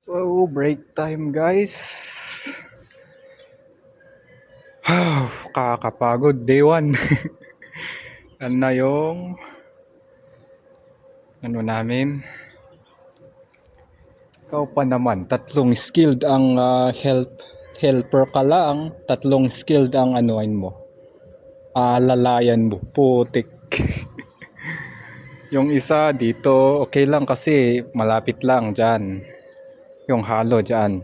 So, break time guys. Kakapagod day 1. Yan na yung ano namin. Ikaw pa naman, tatlong skilled ang helper ka lang, tatlong skilled ang anuin mo. Lalayan mo, putik. Yung isa dito, okay lang kasi malapit lang dyan. Yung halo dyan.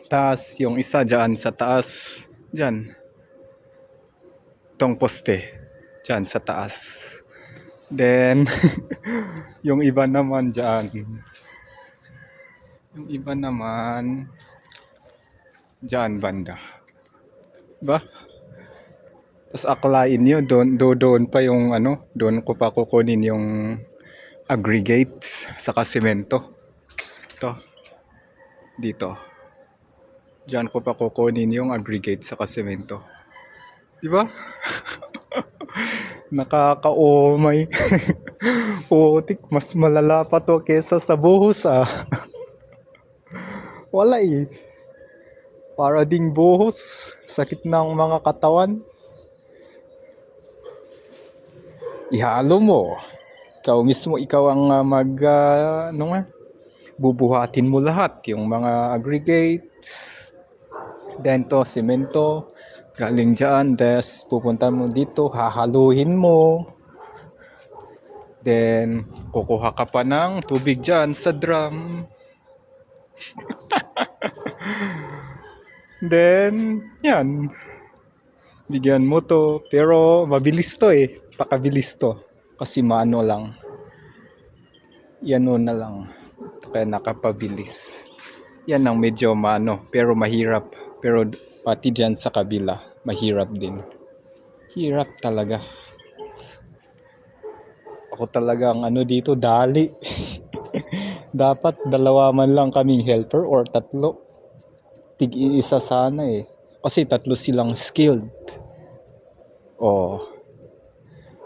Tapos yung isa dyan sa taas, dyan. Tong poste, dyan sa taas. Then, yung iba naman dyan. Yung iba naman, dyan banda. Ba? Tapos akalain nyo, doon pa yung ano, doon ko pa kukunin yung aggregates sa semento. Ito. Dito. Diyan ko pa kukunin yung aggregate sa semento. Diba? Nakakaumay. Putik, mas malala pa to kesa sa buhos Wala eh. Para ding buhos. Sakit ng mga katawan. Ihalo mo. Ikaw mismo, ikaw ang bubuhatin mo lahat. Yung mga aggregates. Then to, semento. Galing dyan. Des, pupunta mo dito. Hahaluhin mo. Then, kukuha ka pa ng tubig dyan sa drum. Then, yan. Bigyan mo to. Pero, mabilis to eh. Pakabilis to. Kasi maano lang. Yan na lang. Kaya nakapabilis. Yan ang medyo maano. Pero mahirap. Pero pati dyan sa kabila, mahirap din. Hirap talaga. Ako talaga ang dito, dali. Dapat dalawa man lang kaming helper or tatlo. Tig-iisa sana eh. Kasi tatlo silang skilled.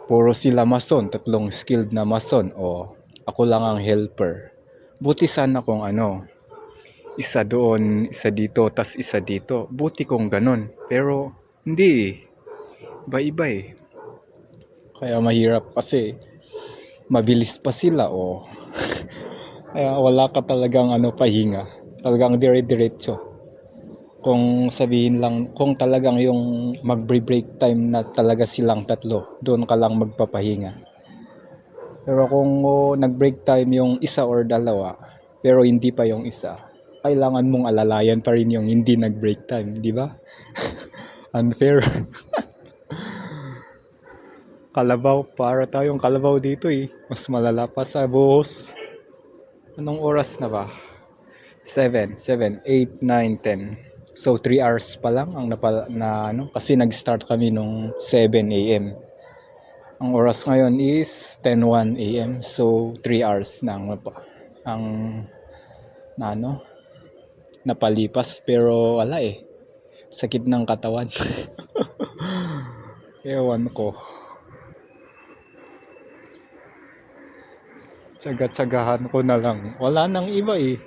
Puro sila mason, tatlong skilled na mason. Ako lang ang helper. Buti sana kung isa doon, isa dito, tas isa dito. Buti kung ganun. Pero hindi. Iba-iba eh. Kaya mahirap kasi mabilis pa sila Kaya wala ka talagang pahinga. Talagang dire-diretso. Kung sabihin lang, kung talagang yung mag-break time na talaga silang tatlo, doon ka lang magpapahinga. Pero kung nag-break time yung isa or dalawa, pero hindi pa yung isa, kailangan mong alalayan pa rin yung hindi nag-break time, di ba? Unfair. Kalabaw, para tayong kalabaw dito eh. Mas malala pa sa buhos. Anong oras na ba? 7, 8, 9, 10. So 3 hours pa lang ang kasi nag-start kami nung 7 AM. Ang oras ngayon is 10:01 AM. So 3 hours na ang napalipas, pero wala eh. Sakit ng katawan. Ewan ko. Tsaga-tsagahan ko na lang. Wala nang iba eh.